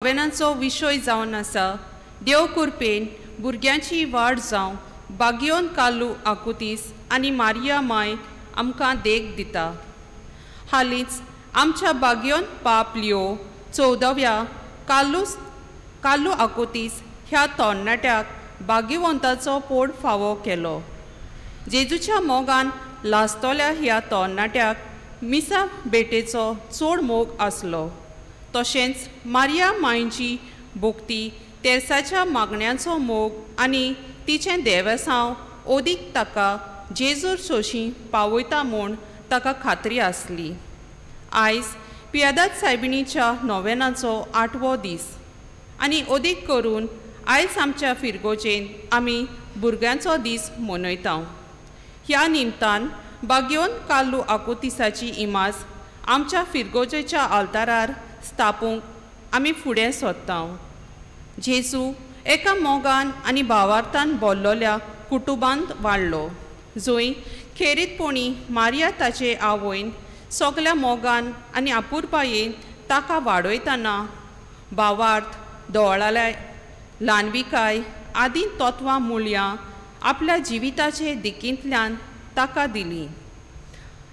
आव्हानांचो विशय जावन आसा. देव कृपेन भुरग्यांची वाड जावं. बागयोन कालू आकुतीस आनी मारिया माय आमकां देख दिता. हालींच आमच्या बागयोन पाप लिओ 14व्या कालू आकुतीस ह्या तरणाट्याक भाग्यवंताचो पोड फावो केलो. जेजूच्या मोगान लासतल्या ह्या तरणाट्याक मिसा बेटेचो चड मोग आसलो. तशेंच मारिया मायची भोगती तेर्साच्या मागण्यांचो मोग आनी तिचें देवसांव ओदीक ताका जेजूर सोशी पावयता म्हूण ताका खात्री आसली. आयज पियादाद सायबिणीच्या नोवेनाचो 8वो दीस आनी ओदीक करून आयज आमच्या फिरगोजेन आमी भुरग्यांचो दीस मनयता. ह्या निमतान बागयोन कालू आकुतीसाची इमाज आमच्या फिरगोजेच्या आल्तारार स्थापूंक आमी फुडें सोदता. जेजू एका मोगान आनी भावार्थान भरलोल्या कुटुंबांत वाडलो. जंय खेरीतपणी मारिया ताचे आवयन सगल्या मोगान आनी आपुरबायेन ताका वाडयतना भावार्थ, दोळालाय, ल्हानविकाय आदी तत्वां मुळयां आपल्या जिविताचे दिकेंतल्यान ताका दिली.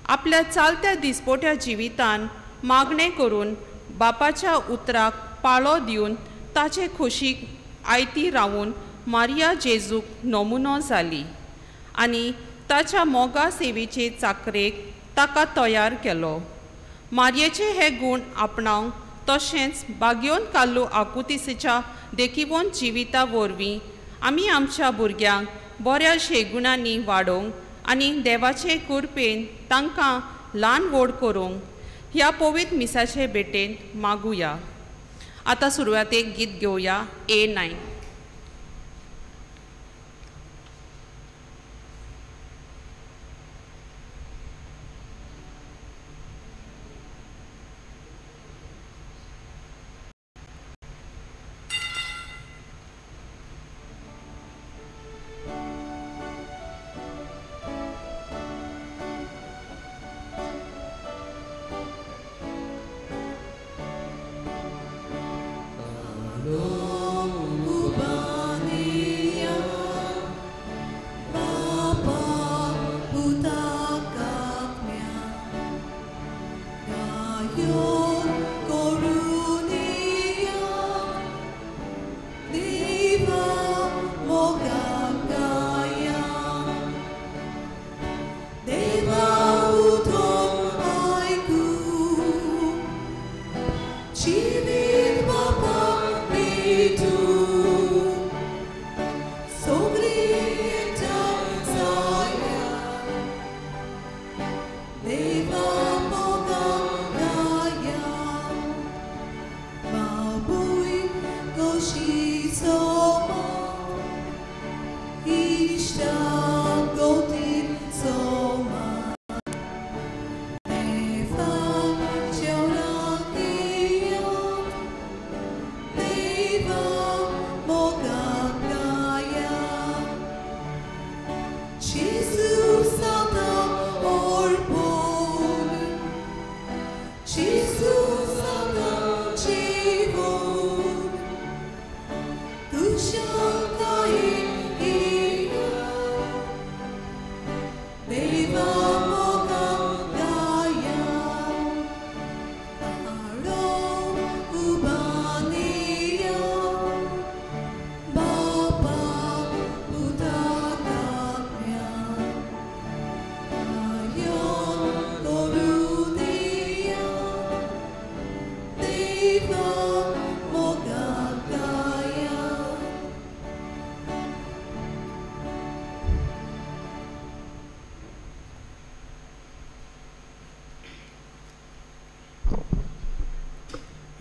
आपल्या चालत्या दिसपोट्या जिवितान मागणें करून बापाच्या उतराक पाळो दिवन ताचे खोशीक आयती रावून मारिया जेजूक नमुनो जाली आनी ताच्या मोगा सेवेचे चाकरेक ताका तयार केलो. मारयेचे हे गूण आपणावंक तशेंच बागयोन कालू आकुतीसेच्या देखीवन जिविता वरवीं आमी आमच्या भुरग्यांक बऱ्या शेगुणांनी वाडोवंक आनी देवाचे कृपेन तांकां ल्हान व्हड करूंक ह्या पवित्र मिसाचे भेटेन मागुया. आतां सुरवातेक गीत घेवया A9.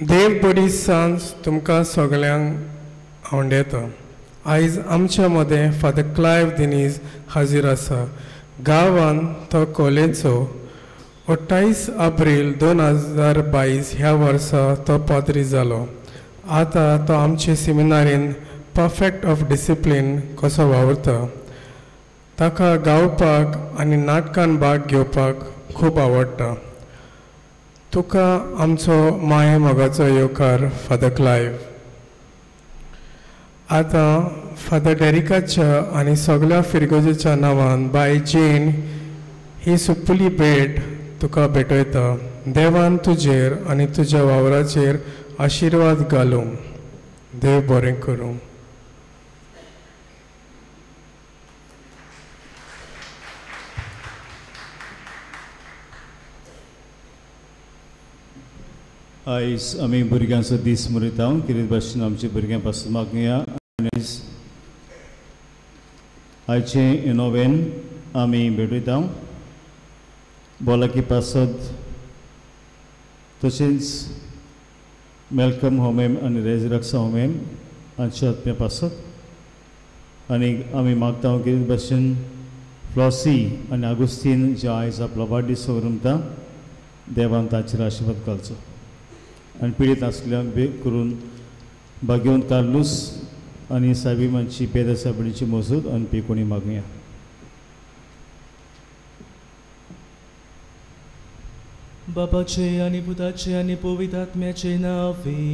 देव बरी सांज तुमकां सगळ्यांक आवडेता. आयज आमच्या मदें फादर क्लायव दिनीज हाजीर आसा. गांवान तो कॉलेजचो 28 एप्रिल 2022 ह्या वर्सा तो पाद्री जालो. आतां तो आमचे सेमिनारीन परफेक्ट ऑफ डिसिप्लीन कसो वावरता. ताका गावपाक आनी नाटकान भाग घेवपाक खूब आवडटा. तुका आमचो माये मोगाचो येवकार फादर क्लायव. आतां फादर डेरिकाच्या आनी सगळ्या फिरगोजेच्या नांवान बाय जेन ही सुपुली भेट तुका भेटयता. देवान तुजेर आनी तुज्या वावराचेर आशिर्वाद घालूं. देव बरें करूं. आयज आमी भुरग्यांचो दीस मनयता. कितें भाशेन आमच्या भुरग्यां पासून मागुया. आयचे नोवेन आमी भेटयता. बोलाकी पासत तशेंच मेलकम होमेम आनी रेजरक्सा होमेम हांच्या आत्म्या पासत आनी आमी मागता कितें भाशेन फ्लॉसी आनी आगुस्तीन जे आयज आपलो वाडदीस उरमता देवान ताचेर आशिर्वाद घालचो. आनी पिडीत आसल्यांक करून भाग्यवंत कार्लूस आनी सायबीमांची पेदा सायबिणीची मजूत आनी पिकोणी मागुया. बापाचे आनी पुताचे आनी पवित्र आत्म्याचे नावे.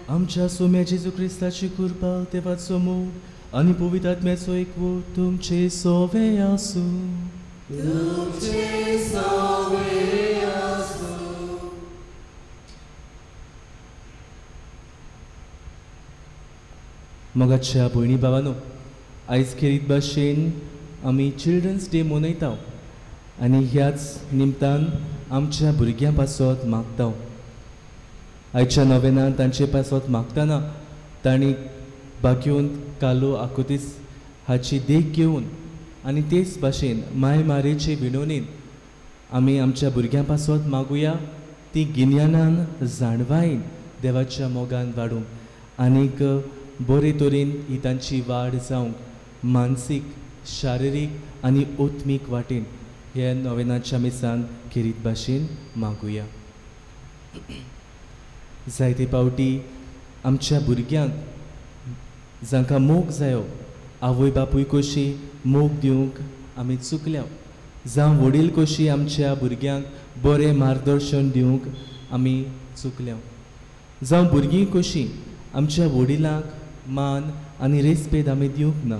आमच्या सोम्याची जेजू क्रिस्ताची कृपा देवाचो मोग आनी पवित्र आत्म्याचो एकवट तुमचे सोवे आसूं. मोगाच्या भयणी भावांनो, आयज खेरीत भाशेन आमी चिल्ड्रन्स डे मनयता आनी ह्याच निमतान आमच्या भुरग्यां पासत मागता. आयच्या नोवेनान तांचे पासत मागतना तांणी भाग्यवंत कालो आकुतीस हाची देख घेवन आनी तेच भाशेन माय मारेचे विणवणेन आमी आमच्या भुरग्यां पासत मागुया. ती गिन्यानान जाणवायेन देवाच्या मोगान वाडूंक आनीक बरे तरेन ही तांची वाड जावंक मानसीक शारिरीक आनी ओत्मीक वाटेन हे नोवेनाच्या मिसान खेरीत भाशेन मागुया. जायते पावटी आमच्या भुरग्यांक जांकां मोग जायो आवय बापूय कशी मोग दिवंक आमी चुकल्या. जावं वडील कशी आमच्या भुरग्यांक बरें मार्गदर्शन दिवंक आमी चुकल्या. जावं भुरगीं कशी आमच्या वडिलांक मान आनी रेस्पेद आमी दिवंक ना.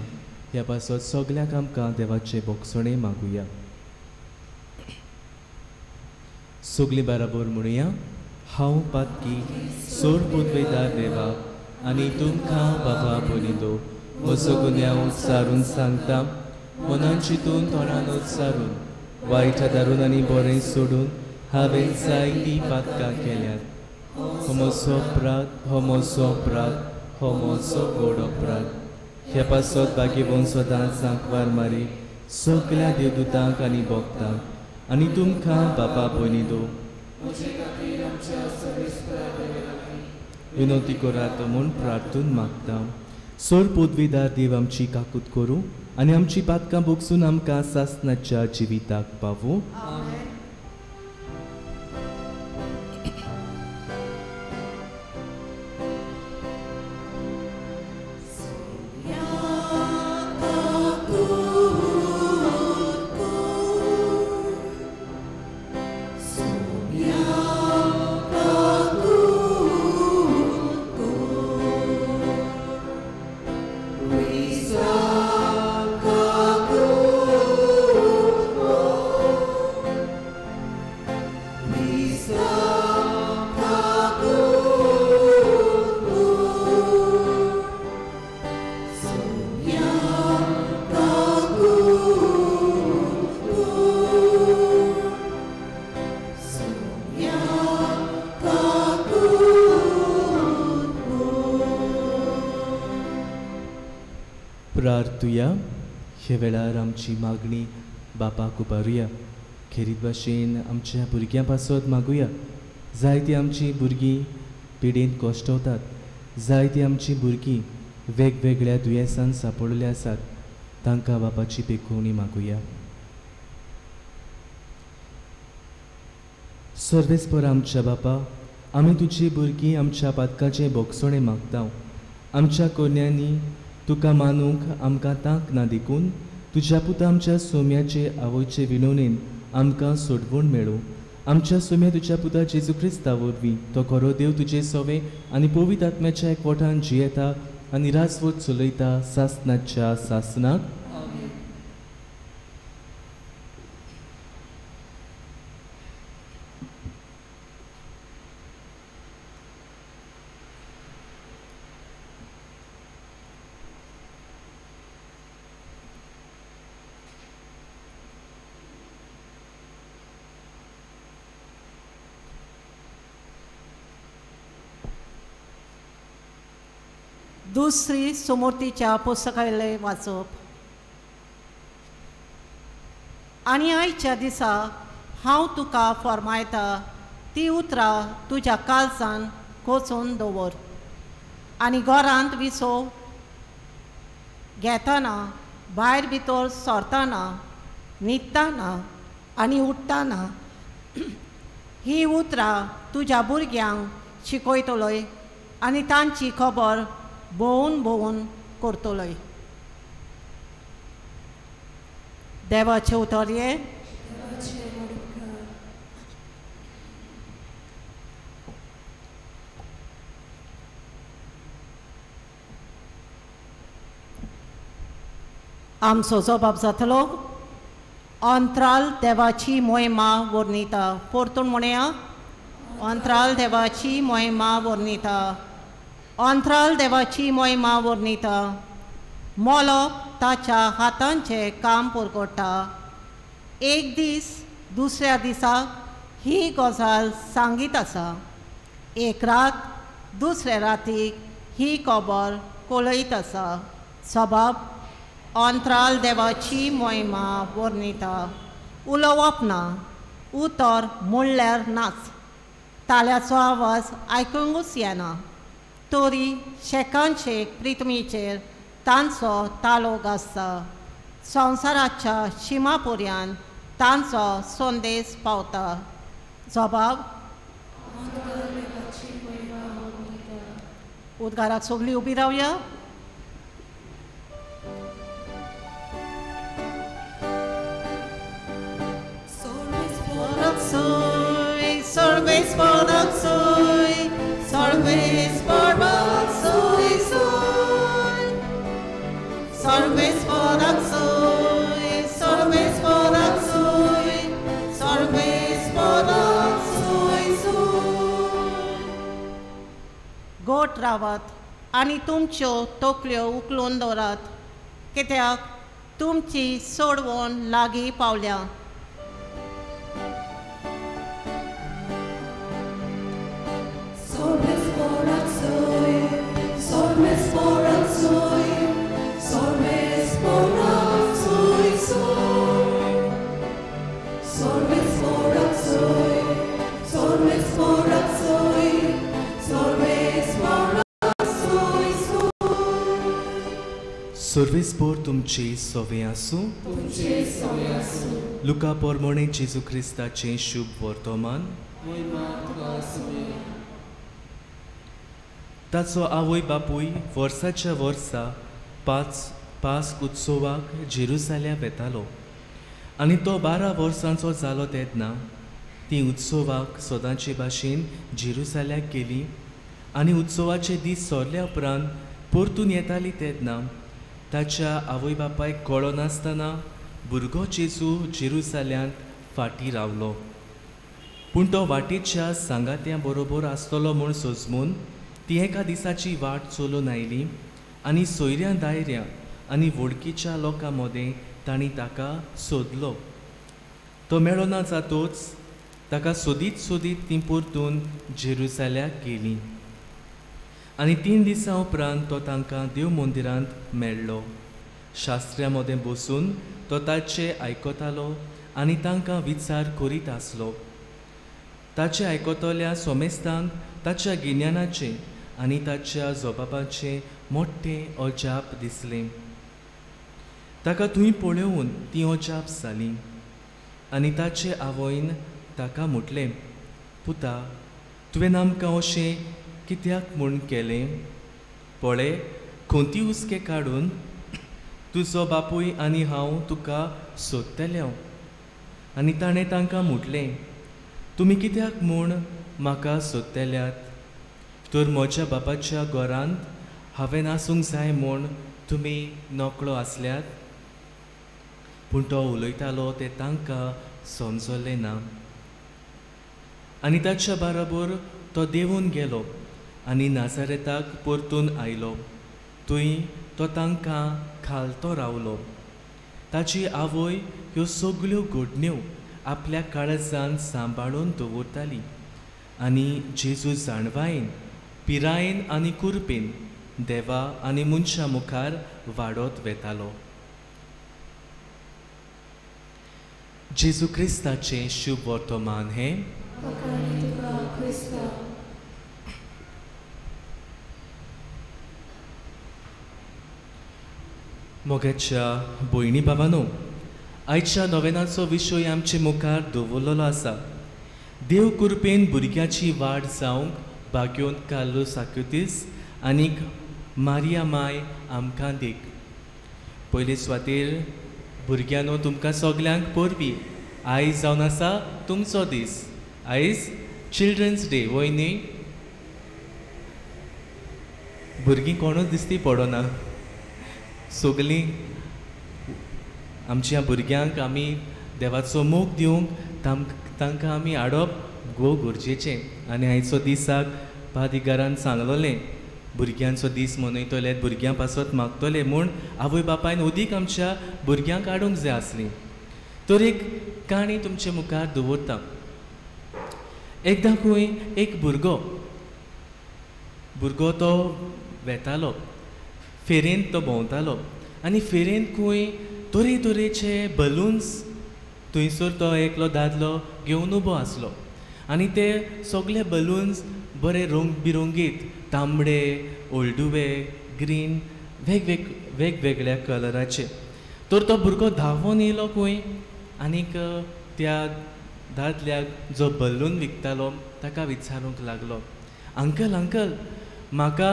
ह्या पासत सगळ्याक आमकां देवाचे बोगसणे मागुया. सगळीं बराबर म्हणुया. हांव पातकी सोर पुदवेदार देवा आनी तुमकां बाबा बोनिदो म्हजो गुन्यांव उच्चारून सांगता. मनान चिंतून तोंडान उच्चारून वायट दारून आनी बरें सोडून हांवें जायतीं पातकां केल्यात. हो म्हजो अपराध, हो म्हजो अपराध, हो म्हजो गोड अपराध. ह्या पासत भाग्यवन सदांच सांकवार मारी सगळ्या देवदूतांक आनी भक्तांक आनी तुमकां बाबा बोनिदो विनंती करात म्हूण प्रार्थून मागता. सोर पदवीदार देव आमची काकूत करूं आनी आमची पातकां भोगसून आमकां सासणाच्या जिविताक पावूं. प्रार्थुया. हे वेळार आमची मागणी बापाक उबारुया. खेरीत भाशेन आमच्या भुरग्यां पासत मागुया. जायतीं आमची भुरगीं पिडेंत कोश्टवतात. जायतीं आमची भुरगीं वेगवेगळ्या दुयेंसान सांपडलेली आसात. तांकां बापाची पेखोवणी मागुया. सर्वेस्पर आमच्या बापा, आमी तुजी भुरगीं आमच्या पातकाचें बोगसणें मागता. आमच्या कोन्यांनी तुका मानूंक आमकां तांक ना देखून तुज्या पुता आमच्या सोम्याचे आवयचे विनवणेन आमकां सोडवून मेळो आमच्या सुम्या तुज्या पुता जेजू क्रिस्ता वरवीं तो खरो देव तुजे सोवे आनी पवित्र आत्म्याच्या एकवटान जियेता आनी राजवट चलयता सासनाच्या सासनाक. दुसरी सुमूर्तीच्या पुस्तकाले वाचप. आनी आयच्या दिसा हांव तुका फरमायता ती उतरां तुज्या काळजान कोचून दवर आनी घरांत विसो घेतना भायर भितर सरतना न्हिदतना आनी उठ्ठना ही उतरां तुज्या भुरग्यांक शिकयतलोय आनी तांची खबर भोवून भोवून करतलोय. देवाचे उतरये. आमचो जबाब जातलो. अंतराल देवाची मोहिमा वर्णिता. परतून म्हणया अंतराल देवाची मोहिमा वर्णिता. अंतराल देवाची मोहिमा वर्णिता. मोलोक ताच्या हातांचे काम परगडटा. एक दीस दुसऱ्या दिसाक ही गजाल सांगीत आसा. एक रात दुसऱ्या रातीक ही खबर कळयत आसा. जबाब अंतराल देवाची मोहिमा वर्णिता. उलोवप ना. उतर म्हणल्यार नाच. ताल्याचो आवाज आयकूंकूच येना. तरी शेकांचे प्रितमीचेर तांचो तालो गाजता. संवसाराच्या शिमापर्यंत तांचो संदेश पावता. जबाब उद्गाराक सगळीं उबी रावया. Sorves porak soy, sorves porak soy, sorves porak soy, sorves porak soy, sorves porak soy. गोठ रावात आनी तुमच्यो तकल्यो उखलून दवरात कित्याक तुमची सोडवण लागीं पावल्या. सर्वेस्पोर तुमचे सोवे आसूं. लुका पोरमोणे जेजू क्रिस्ताचें शुभ वर्तमान. ताचो आवय बापूय वर्साच्या वर्सा पास्क उत्सवाक जेरुसालेम येतालो आनी तो 12 वर्सांचो जालो तेन्ना ती उत्सवाक सदांचे भाशेन जेरुसाल्याक गेली आनी उत्सवाचे दीस सोरल्या उपरांत परतून येताली तेन्ना ताच्या आवय बापायक कळो नासतना भुरगो जेजू जेरुसाल्यांत फाटीं रावलो. पूण तो वाटेच्या सांगात्यां बरोबर आसतलो म्हूण सोजमून ती एका दिसाची वाट चलून आयली आनी सोयऱ्यां दायऱ्यां आनी वळखीच्या लोकां मदें तांणी ताका सोदलो. तो मेळो ना जातूच ताका सोदीत सोदीत ती परतून जेरुसाल्याक गेली आनी 3 दिसां उपरांत तो तांकां देव मंदिरांत मेळ्ळो. शास्त्र्यां मदें बसून तो ताचे आयकतालो आनी तांकां विचार करीत आसलो. ताचे आयकतल्या सोमेस्तांक ताच्या गिन्यानाचे आनी ताच्या जबाबाचे मोठ्ठें अजाप दिसलें. ताका थंय पळोवन ती अजाप जाली आनी ताचे आवयन ताका म्हटलें, पुता, तुवें आमकां अशें कित्याक म्हूण केलें? पळय, खोंती उस्के काडून तुजो बापूय आनी हांव तुका सोदतले. आनी ताणें तांकां म्हटलें, तुमी कित्याक म्हूण म्हाका सोदतेल्यात? तर म्हज्या बापाच्या घरांत हांवें आसूंक जाय म्हूण तुमी नकळो आसल्यात? पूण तो उलयतालो तें तांकां समजलें ना. आनी ताच्या बरोबर तो देंवून गेलो आनी नाजारेताक परतून आयलो. थंय तो तांकां खालतो रावलो. ताची आवय ह्यो सगळ्यो घडण्यो आपल्या काळजांत सांबाळून दवरताली. आनी जेजू जाणवायेन, पिरायेन आनी कुरपेन देवा आनी मनशा मुखार वाडत वेतालो. जेजू क्रिस्ताचें शुभ वर्तमान हें. मोगाच्या भयणी भावांनो, आयच्या नोवेनाचो विशय आमचे मुखार दवरलेलो आसा. देव कृपेन भुरग्याची वाड जावंक भाग्योन कार्लोस आक्युतीस आनीक मारिया माय आमकां देख. पयले सुवातेर भुरग्यानो तुमकां सगल्यांक परबी. आयज जावन आसा तुमचो दीस. आयज चिल्ड्रन्स डे, वय न्ही? भुरगीं कोणूच दिसती पडना. सगलीं आमच्या भुरग्यांक आमी देवाचो मोग दिवंक तांकां आमी हाडप गरजेचें. आनी आयचो दिसाक पादिगारान सांगलोलें भुरग्यांचो दीस मनयतले, भुरग्यां पासत मागतले म्हूण आवय बापायन उदीक आमच्या भुरग्यांक हाडूंक जाय आसली. तर एक काणी तुमचे मुखार दवरता. एकदां खंय एक भुरगो तो वेतालो, फेरेंत तो भोंवतालो आनी फेरेंत खंय तरेतरेचे बलून्स थंयसर तो एकलो दादलो घेवन उबो आसलो. आनी ते सगळे बलून्स बरे रंग बिरंगीत, तांबडे, ओल्डुवे, ग्रीन, वेगवेगळ्या कलराचे. तर तो भुरगो धांवून येयलो खंय आनीक त्या दादल्याक जो बलून विकतालो ताका विचारूंक लागलो, अंकल अंकल म्हाका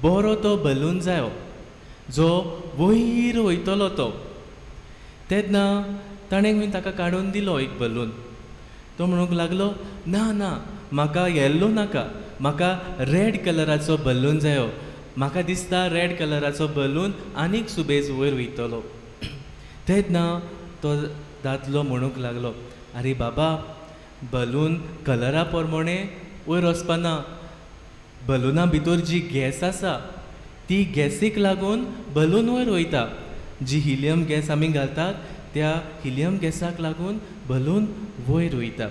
बरो तो बलून जायो जो वयर वयतलो तो. तेन्ना ताणें खंय ताका काडून दिलो एक बलून. तो म्हणूंक लागलो, ना ना म्हाका येल्लो नाका, म्हाका रेड कलराचो बलून जायो. म्हाका दिसता रेड कलराचो बलून आनीक सुबेज वयर वयतलो. तेन्ना तो दादलो म्हणूंक लागलो, आरे बाबा बलून कलरा प्रमाणे वयर वचपाना. बलूना भितर जी गॅस आसा ती गॅसीक लागून बलून वयर वयता. जी हिलियम गॅस आमी घालतात त्या हिलियम गॅसाक लागून बलून वयर वयता.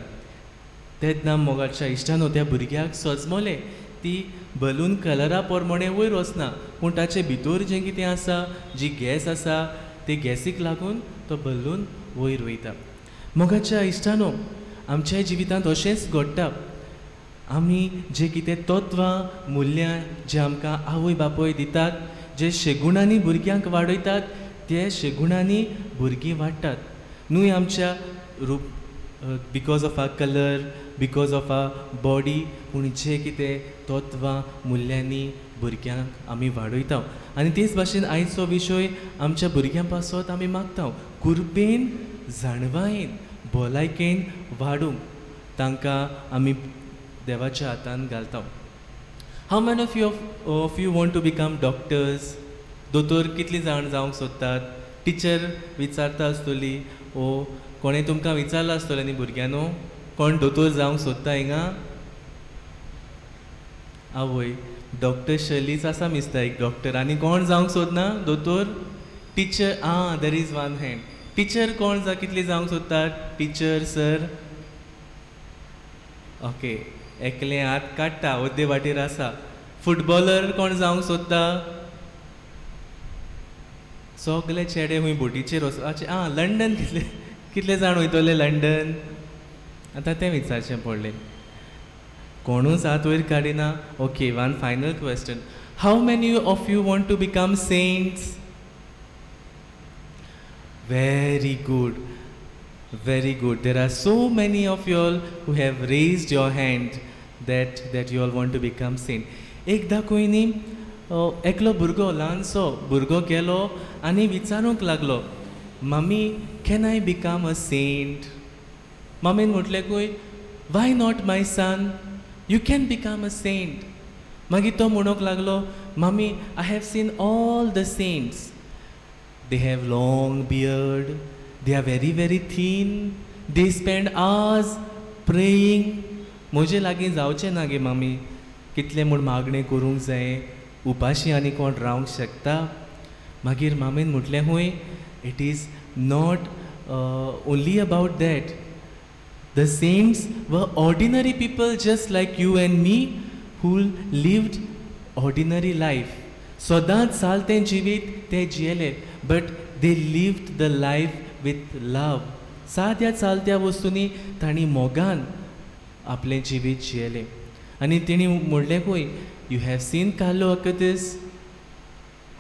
तेन्ना मोगाच्या इश्टानो त्या भुरग्याक सजमोलें ती बलून कलरा प्रमाणे वयर वचना, पूण ताचे भितर जें कितें आसा, जी गॅस आसा ते गॅसीक लागून तो बलून वयर वयता. मोगाच्या इश्टानो, आमच्या जिवितांत अशेंच घडटा. आमी जे कितें तत्वां मुल्यां जे आमकां आवय बापूय दितात, जे शेगुणांनी भुरग्यांक वाडयतात, ते शेगुणांनी भुरगीं वाडटात. न्हय आमच्या रूप because of uh colour, because of uh body, पूण जे कितें तत्वां मुल्यांनी भुरग्यांक आमी वाडयता. आनी तेच भाशेन आयचो विशय आमच्या भुरग्यां पासत आमी मागता, कुरपेन, जाणवायेन, भलायकेन वाडूंक तांकां आमी देवाच्या हातान घालता. How many of you want to become doctors? दोतोर कितलीं जाण जावंक सोदतात? टिचर विचारता आसतली, ओ कोणें तुमकां विचारला आसतलें न्ही भुरग्यानो, कोण दोतोर जावंक सोदता हिंगा? आवय, डॉक्टर शैलीच आसा मिस्ता एक डॉक्टर. आनी कोण जावंक सोदना दोतोर? Teacher. There is one hand. Teacher कोण कितलीं जावंक सोदतात? Teacher sir. ओके, एकले हात काडटा, अर्दे वाटेर आसा. फुटबॉलर कोण जावंक सोदता? सगळे चेडे खंय बोटीचेर वचपाचे. लंडन कितले जाण वयतले लंडन? आतां तें विचारचें पडलें. कोणूच हात वयर काडिना. Okay, one final question. How many of you want to become saints? Very good, very good. There are so many of you all who have raised your hand that you all want to become saint. एकदा कोई न्ही एकलो भुरगो, ल्हानसो भुरगो गेलो आनी विचारूंक लागलो, mummy, can I become a saint? मामीन म्हटलेकूय why not my son, you can become a saint. मागीर तो म्हणूंक लागलो, mummy I have seen all the saints, they have long beard, they are very very thin, they spend hours praying. म्हजे लागीं जावचें ना गे मामी, कितले म्हूण मागणें करूंक जाय, उपाशी आनी कोण रावंक शकता. मागीर मामीन म्हटलें हूंय, it is not only about that. The saints were ordinary people just like you and me who lived ordinary life. सदांच चालतें जिवीत ते जियेले, but they lived the life with love. साद्या चालत्या वस्तूंनी तांणी मोगान आपलें जिवीत जियेलें. आनी तेणी म्हणलेंकूय, you have seen Carlo Acutis.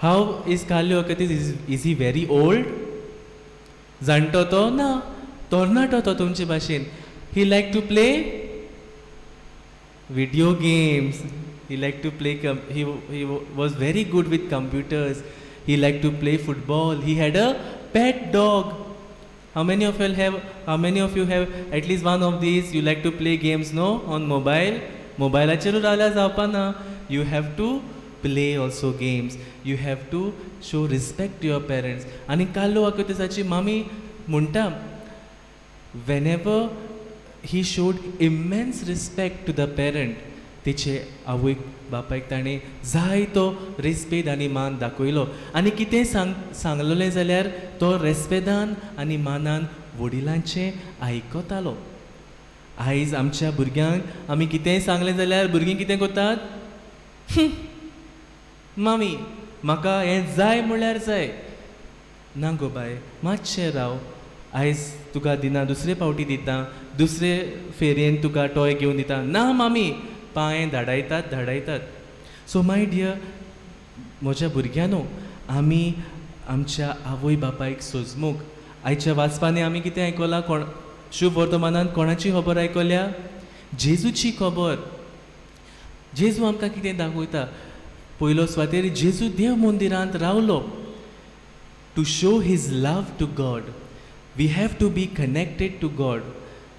How is Carlo Acutis? Is he very old? जाणटो तो? ना, तरणाटो तो तुमचे भाशेन. He like to play video games. He liked to play, he was very good with computers. He liked to play football. He had a pet dog. How many of you have at least one of these? You like to play games, no? On mobile? Mobileacheru rala जावपाना. You have to play also games. You have to show respect to your parents. आणि Carlo अकतीसाची मामी म्हणटा, whenever he showed immense respect to the parent, तिचे आवयक बापायक ताणें जाय तो रेस्पेद आनी मान दाखयलो. आनी कितें सांगलोलें जाल्यार तो रेस्पेदान आनी मानान वडिलांचें आयकतालो. आयज आमच्या भुरग्यांक आमी कितेंय सांगलें जाल्यार भुरगीं कितें करतात? मामी म्हाका हें जाय म्हळ्यार जाय. ना गो बाय, मातशें राव, आयज तुका दिना, दुसरे फावटी दिता, दुसरे फेरयेन तुका टॉय घेवन दिता. ना मामी, पांय धाडायतात. सो माय डियर, म्हज्या भुरग्यांनो, आमी आमच्या आवय बापायक सोजमूक आयच्या वाचपांनी आमी कितें आयकलां? शुभ वर्तमानांत कोणाची खबर आयकल्या? जेजूची खबर. जेजू आमकां कितें दाखयता? पयलो सुवातेर जेजू देव मंदिरांत रावलो. To show his love to God, we have to be connected to God.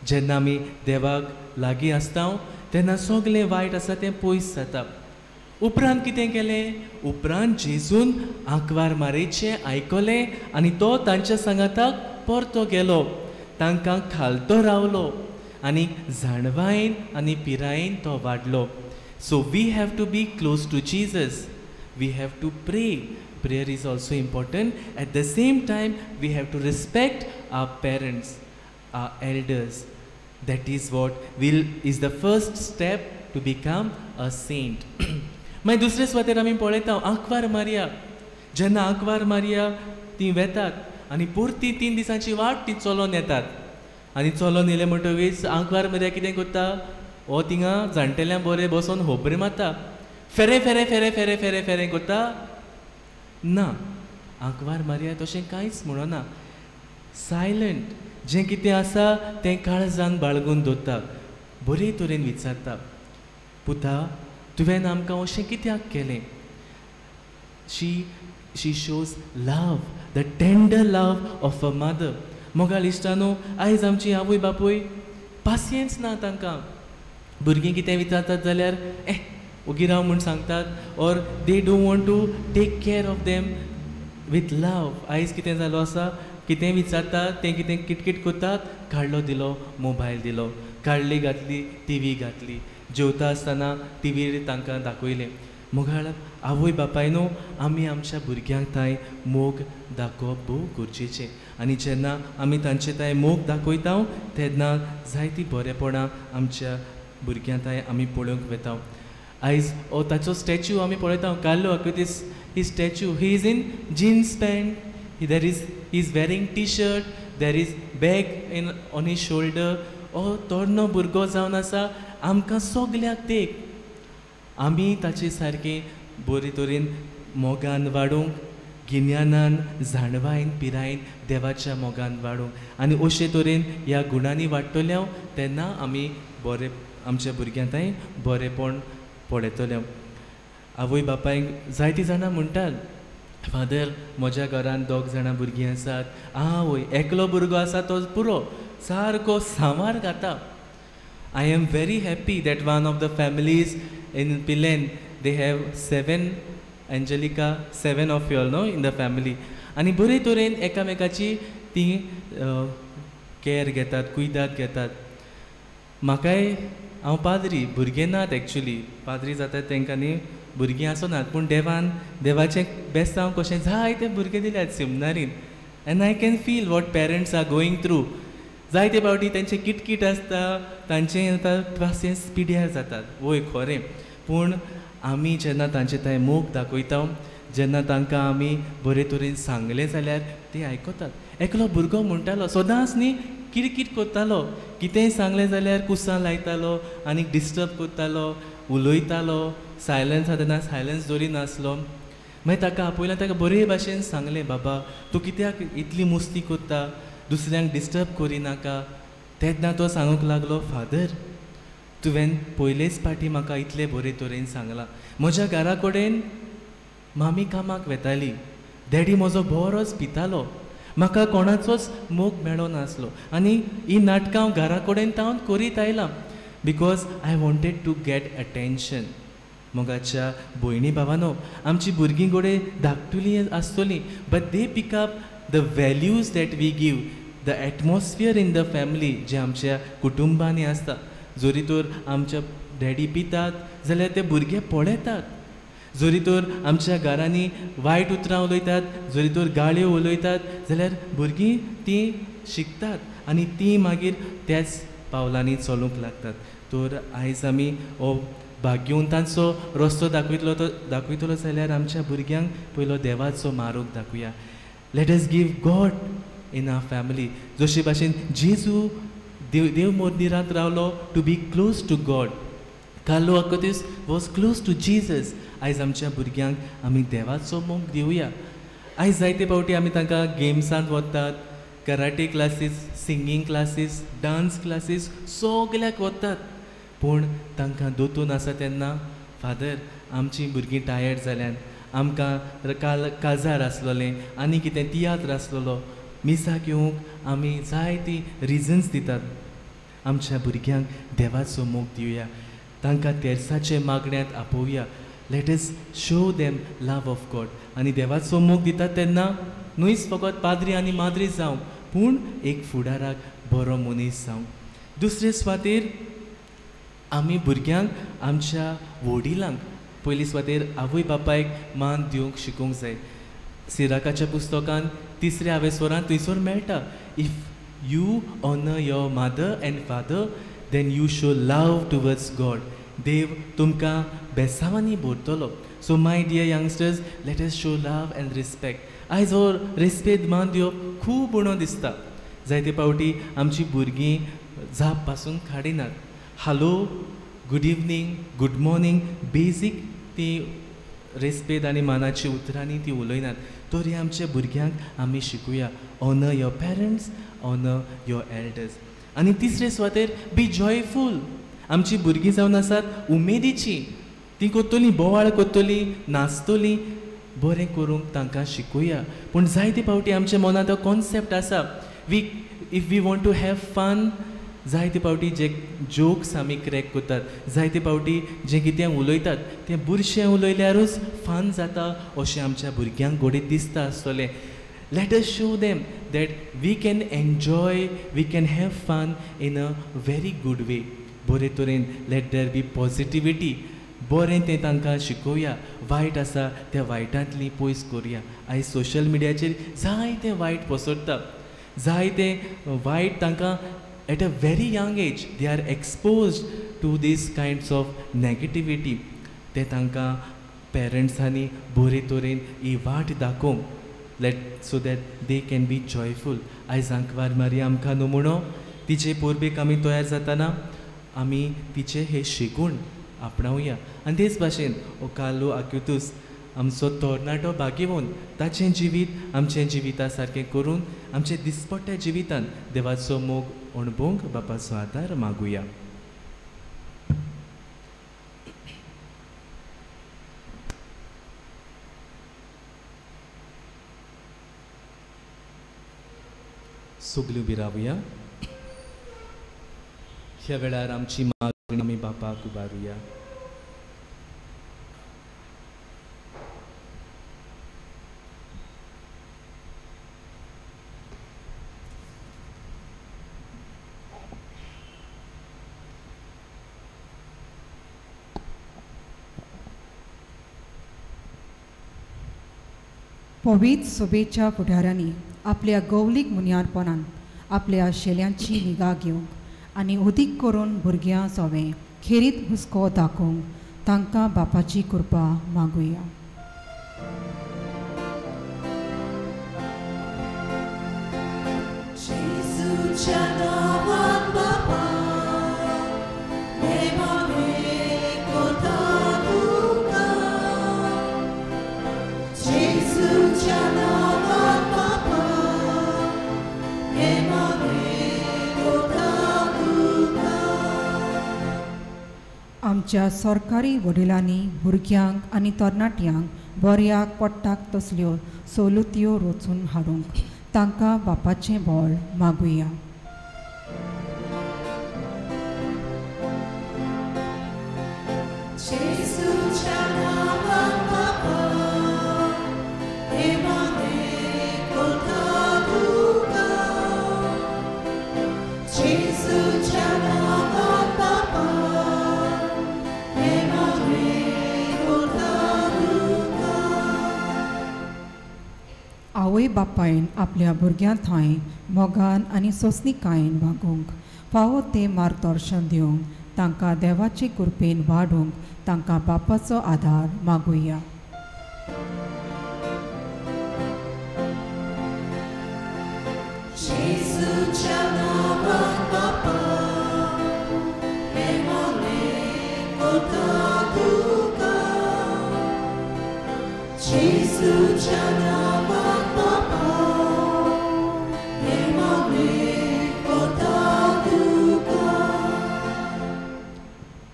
जेन्ना आमी देवाक लागीं आसता तेन्ना सगलें वायट आसा तें पयस जाता. उपरांत कितें केलें? उपरांत जेजून आंकवार मारेचें आयकलें आनी तो तांच्या सांगाताक परतो गेलो. तांकां खालतो रावलो आनी जाणवायेन आनी पिरायेन तो वाडलो. So we have to be close to Jesus. We have to pray. Prayer is also important. At the same time, we have to respect our parents, our elders. That is what is the first step to become a saint. मागीर दुसरे सुवातेर आमी पळयता आंकवार Maria. जेन्ना आंकवार Maria ती वेतात आनी पुर्ती 3 दिसांची वाट ती चलोन येतात. आनी चलोन येले म्हणटकीच आंकवार मारिया कितें करता? हो थिंगा जाणटेल्यां बरें बसोन होबरे मारता. फेरे फेरे फेरे फेरे फेरे फेरे करता. ना, आंकवार मारिया तशें कांयच म्हणना. सायलंट जें कितें आसा तें काळजान बाळगून दवरता. बरे तरेन विचारता, पुता तुवें आमकां अशें कित्याक केलें? She shows love, the tender love of a mother. मोगाल इश्टानो, आयज आमची आवय बापूय पासियन्स ना तांकां. भुरगीं कितें विचारतात जाल्यार ओगी राव म्हूण सांगतात, or they don't want to take care of them with love. आयज कितें जालो आसा, कितें विचारतात तें कितें किटकिट करतात, काडलो दिलो, मोबायल दिलो, काडली घातली, टीव्ही घातली, जेवता आसतना टीव्हीर तांकां दाखयलें. मोगाळ आवय बापायनो, आमी आमच्या भुरग्यांक थंय मोग दाखोवप भोव गरजेचें. आनी जेन्ना आमी तांचे थंय मोग दाखयता तेन्ना जायतीं बरेपणां आमच्या भुरग्यां थंय आमी पळोवंक वेता. आयज ताचो स्टॅच्यू आमी पळयता, कार्लो अकतीस ही statue, he is in jeans pant, there is wearing T shirt, there is bag on his shoulder. हो तरणो भुरगो जावन आसा. आमकां सगल्यांक देख आमी ताचे सारकें बरे तरेन मोगान वाडूंक, गिन्यानान, जाणवायेन, पिरायेन देवाच्या मोगान वाडूंक आनी अशे तरेन ह्या गुणांनी वाडटले तेन्ना आमी बरे आमच्या भुरग्यां थंय बरेपण पळयतले. आवय बापायक जायतीं जाणां म्हणटात, फादर म्हज्या घरान 2 जाणां भुरगीं आसात. आवय एकलो भुरगो आसा तो पुरो, सारको सांवार घाता. I am very happy that one of the families in Pilen, they have 7, Angelica, 7 of you all know in the family. आणि बरे तरेन एकामेकाची ती केअर घेतात, कुयदाद घेतात. म्हाकाय हांव पाद्री, भुरगे नात एक्चुली, पाद्री जातात तांकां न्ही भुरगीं आसनात, पूण देवाचें बेस्ट हांव कशें जायते भुरगे दिल्यात सेमिनारीन. And I can feel what parents are going through. जायते फावटी तेंचें किटकीट आसता, तांचें आतां पासियेंस पिड्यार जातात, वय खरें. पूण आमी जेन्ना तांचे थंय मोग दाखयता, जेन्ना तांकां आमी बरे तरेन सांगलें जाल्यार ते आयकतात. एकलो भुरगो म्हणटालो सदांच न्ही किरकिट करतालो, कितेंय सांगलें जाल्यार कुसां लायतालो आनी डिस्टर्ब करतालो, उलयतालो, सायलन्स आसा तेन्ना सायलन्स दवरिनासलो. मागीर ताका आपयल्यार ताका बरे भाशेन सांगलें, बाबा तूं कित्याक इतली मस्ती करता, दुसऱ्यांक डिस्टर्ब करिनाका. तेन्ना तो सांगूंक लागलो, फादर तुवें पयलेच फाटी म्हाका इतले बरे तरेन सांगलां. म्हज्या घरा कडेन मामी कामाक वेताली, डॅडी म्हजो बरोच पितालो, म्हाका कोणाचोच मोग मेळो नासलो, आनी ही नाटकां हांव घरा कडेन तावन करीत आयलां because I wanted to get attention. मोगाच्या भयणी भावानो, आमची भुरगीं गोडे धाकटुलीं आसतलीं, but they pick up the values that we give, the atmosphere in the family जे आमच्या कुटुंबांनी आसता. जोरी तर आमच्या डॅडी पितात जाल्यार ते भुरगे पळयतात. जोरी तर आमच्या घरांनी वायट उतरां उलयतात, जोरी तर गाळयो उलयतात जाल्यार भुरगीं तीं शिकतात आनी तीं मागीर त्याच पावलांनी चलूंक लागतात. तर आयज आमी हो भाग्यवंतांचो रस्तो दाखयतलो जाल्यार आमच्या भुरग्यांक पयलो देवाचो मार्ग दाखोवया. Let us give God in our family. जशे भाशेन जेजू देव मंदिरांत रावलो to be close to God. Carlo Acutis was close to Jesus. आयज आमच्या भुरग्यांक आमी देवाचो मोग दिवया. आयज जायते फावटी आमी तांकां गेम्सांत वतात, karate classes, singing classes, dance classes सगल्याक वतात, पूण तांकां दोतून आसा तेन्ना फादर आमचीं भुरगीं टायर्ड जाल्यान, आमकां काजार आसलोलें आनी कितें तियात्र आसलोलो, मिसाक येवंक आमी जायतीं रिजन्स दितात. आमच्या भुरग्यांक देवाचो मोग दिवया, तांकां तेर्साचे मागण्यांत आपोवया. Let us show them love of God. आनी देवाचो मोग दितात तेन्ना न्हूच फकत पाद्री आनी माद्री जावं, पूण एक फुडाराक बरो मनीस जावं. दुसरे सुवातेर आमी भुरग्यांक आमच्या वडिलांक पयली सुवातेर आवय बापायक मान दिवंक शिकोवंक जाय. सिराकाच्या पुस्तकान 3 वेसोरांत थंयसर मेळटा, if you honour your mother and father then you show love towards God. देव तुमकां बेसांवांनी भरतलो. So my dear youngsters, let us show love and respect. आयज हो रेस्पेद मान दिवप खूब उणो दिसता. जायते फावटी आमची भुरगीं जाप पासून काडिनात. Hello, good evening, good morning, बेजीक ती रेस्पेद आनी मानाची उतरांनी ती उलयनात. तर हे आमच्या भुरग्यांक आमी शिकोवया. Honour your parents, honour your elders. आनी तिसरे सुवातेर बी जॉयफूल. आमची भुरगीं जावन आसात उमेदीची. ती कोत्तली, बोवाळ कोत्तली, नाचतली. बरें करूंक तांकां शिकोवया. पूण जायते फावटी आमच्या मनांत हो कॉन्सेप्ट आसा, if we want to have fun, जायते फावटी जे जोक्स आमी क्रॅक करतात, जायते फावटी जें कितें उलयतात तें बुरशें उलयल्यारूच फन जाता अशें आमच्या भुरग्यांक घोडे दिसता आसतलें. Let us show them that we can enjoy, we can have fun in a very good way. बरे तरेन लेट देर बी पॉजिटिविटी. बरें तें तांकां शिकोवया. वायट आसा त्या वायटांतली पयस करुया. आयज सोशल मिडियाचेर जायतें वायट पसरता, जायतें वायट तांकां at a very young age they are exposed to these kinds of negativity. ते तांकां पेरंट्सांनी बरे तरेन ही वाट दाखोवंक let so that they can be joyful. आयज आंकवार मारी आमकां नमुनो, तिचे पोरबेक आमी तयार जाताना आमी तिचे हे शिकूण आपणावया. आनी तेच भाशेन हो कार्लो आक्वातीस आमचो तरणाटो भाग्यवान, ताचें जिवीत आमचें जिविता सारकें करून आमच्या दिसपट्ट्या जिवितान देवाचो मोग अणभवंक बापाचो आदार मागुया. सगळीं उबी रावया. ह्या वेळार आमची मागणी आमी बापाक उबारुया. पवित्र सभेच्या फुडाऱ्यांनी आपल्या गौलीक मुनियारपणान आपल्या शेल्यांची निगा घेवंक आनी अदीक करून भुरग्यां सवें खेरीत हुस्को दाखोवंक तांकां बापाची कृपा मागुया. आमच्या सरकारी वडिलांनी भुरग्यांक आनी तरणाट्यांक बऱ्याक पडटाक तसल्यो सवलत्यो रचून हाडूंक तांकां बापाचें बळ मागुया. आवय बापायन आपल्या भुरग्यां थंय मोगान आनी सोंसणीकायेन वागूंक फावो तें मार्गदर्शन दिवंक तांकां देवाचे कृपेन वाडूंक तांकां बापाचो आदार मागुया.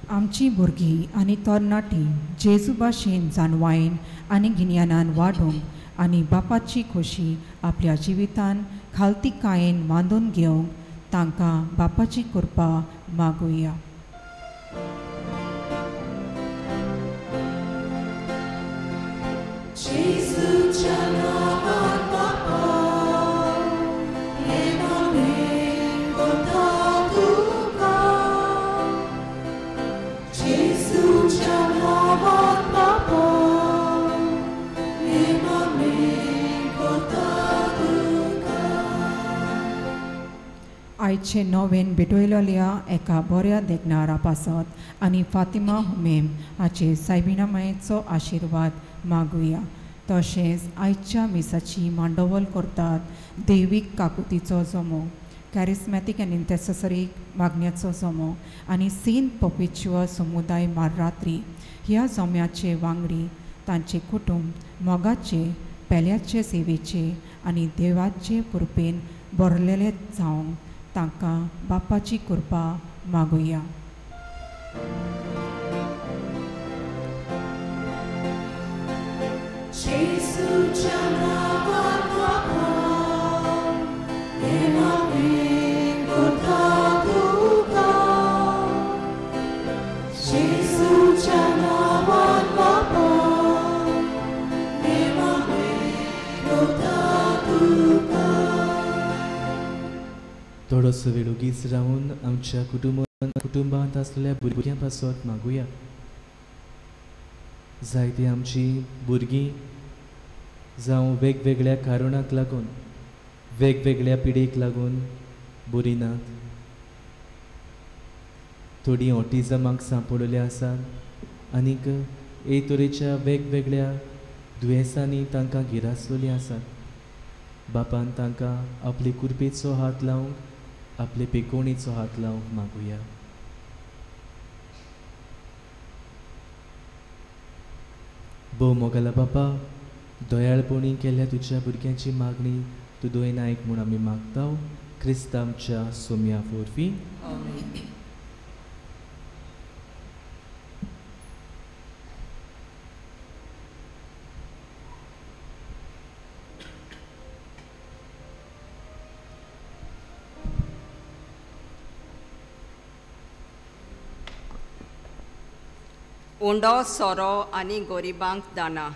आमची भुरगीं आनी तरणाटी जेजू भाशेन जानवायन आनी गिन्यानान वाडूंक आनी बापाची खोशी आपल्या जिवितान खालतीकायेन बांदून घेवंक तांकां बापाची कृपा मागुया. आयचे नवेन भेटयलेल्या एका बऱ्या देगणारा पासत आनी फातिमा हुमेम हाचे सायबिनामायेचो आशिर्वाद मागुया. तशेंच आयच्या मिसाची मांडवल करतात दैवीक काकुतीचो जमो, कॅरिस्मॅटीक आनी इंटरसेसरीक मागण्याचो जमो आनी सेंट पर्पेच्युअल समुदाय माररात्री ह्या जम्याचे वांगडी तांचे कुटुंब मोगाचे पेल्याचे सेवेचे आनी देवाचे कृपेन भरलेले जावंक तांकां बापाची कृपा मागुया. थोडोसो वेळ उगीच रावन आमच्या कुटुंबांत आसलेल्या भुरग्यां पासत मागुया. जायती आमची भुरगीं जावं वेगवेगळ्या कारणांक लागून वेगवेगळ्या पिडेक लागून बरी नात. थोडीं ऑटिझमाक सांपडलेली आसात आनीक हे तरेच्या वेगवेगळ्या दुयेंसांनी तांकां गिरासलेलीं आसात. बापान तांकां आपले कृपेचो हात लावंक आपले पेकोणीचो हात लावंक मागुया. भोव मोगाला बापा, दयाळपणी केल्ल्या तुज्या भुरग्यांची मागणी तूं दोयन आयक म्हूण आमी मागता. क्रिस्तांच्या सोम्या वरवीं आमेन. उंडो सोरो आनी गोरिबांक दाना.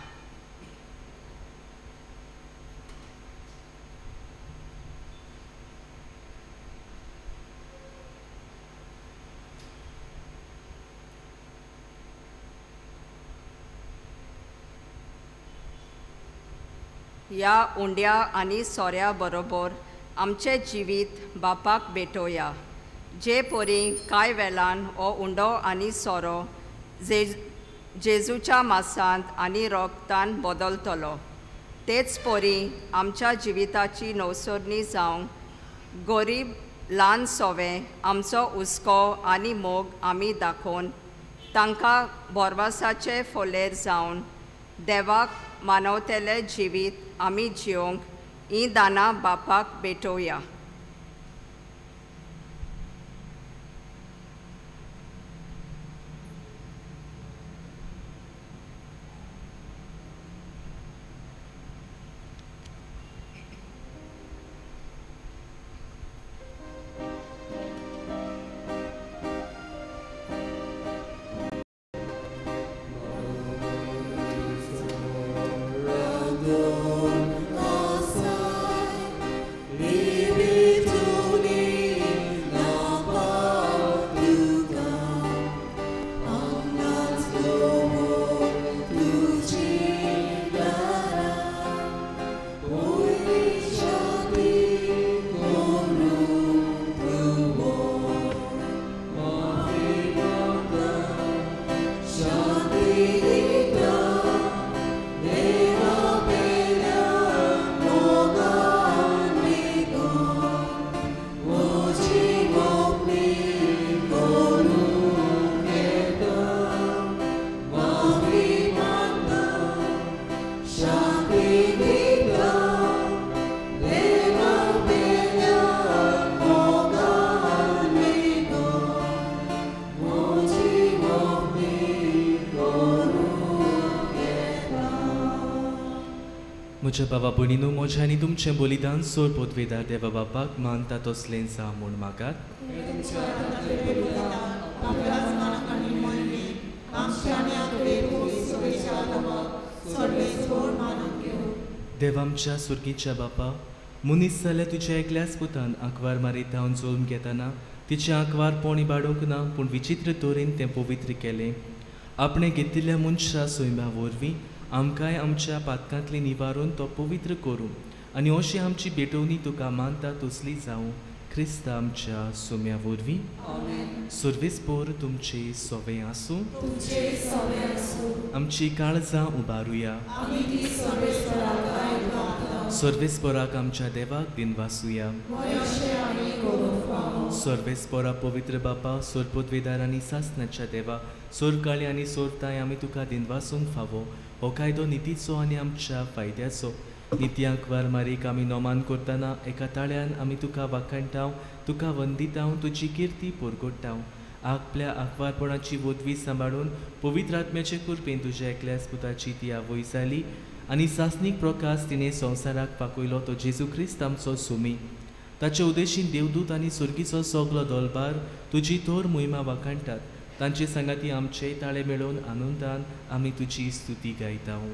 ह्या उंड्या आनी सोऱ्या बरोबर आमचे जिवीत बापाक भेटोया. जे पोरी कांय वेळान हो उंडो आनी सोरो जेजूच्या मासांत आनी रोगतान बदलतलो, तेच पोरी आमच्या जिविताची नवसोरणी जावंक गरीब ल्हान सोवे आमचो हुस्को आनी मोग आमी दाखोवन तांकां बोरवासाचे फोलेर जावन देवाक मानवतेले जिवीत आमी जिवंक हीं दानां बापाक भेटोया. म्हज्या बाबा भयणीनो, म्हजें आनी तुमचें बलिदान सोर पोतवेदार देवा बापाक मानता तसलें जा म्हूण मागात. देव आमच्या सुर्गीच्या बापा, मनीस जाल्यार तुज्या एकल्याच पुतान आंकवार मारीत हांव जोल्म घेतना तिचें आंकवार पोण इबाडूंक ना, पूण विचित्र तरेन तें पवित्र केलें. आपणे घेतिल्ल्या मनशा सोयम्या वरवीं आमकांय आमच्या पातकांतली निवारून तो पवित्र करूं आनी अशी आमची भेटवणी तुका मानता तसली जावं क्रिस्ता आमच्या सोम्या वरवीं. सर्वेस्पोर तुमचे सोवे आसूं, आमची काळजां उबारुया. सर्वेस्पोराक आमच्या देवाक दिनवासुया. सर्वेस्पोरा पवित्र बापा, सोरपोतवेदार आनी सासणाच्या देवा, सोरकाळी आनी सोरताय आमी तुका दिनवासूंक फावो. हो कायदो नितीचो आनी आमच्या फायद्याचो. नित्यांक वार मारीक आमी नोमान करतना एका ताळ्यान आमी तुका वाखणटाव, तुका वंदिताव, तुजी किर्ती पोरगोडटाव. आपल्या आंकवारपणाची वदवी सांबाळून पवित्र आत्म्याचे कृपेन तुज्या एकल्याच पुताची ती आवय जाली आनी सासनीक प्रकाश तिणें संवसाराक पाकयलो तो जेजू क्रिस्त आमचो सुमी. ताचे उदेशीन देवदूत आनी सुर्गीचो सगलो दोलबार तुजी थोर मोहिमा वाखणटात. तांचे सांगाती आमचे ताळे मेळोवन आनंदान आमी तुजी स्तुती गायताव.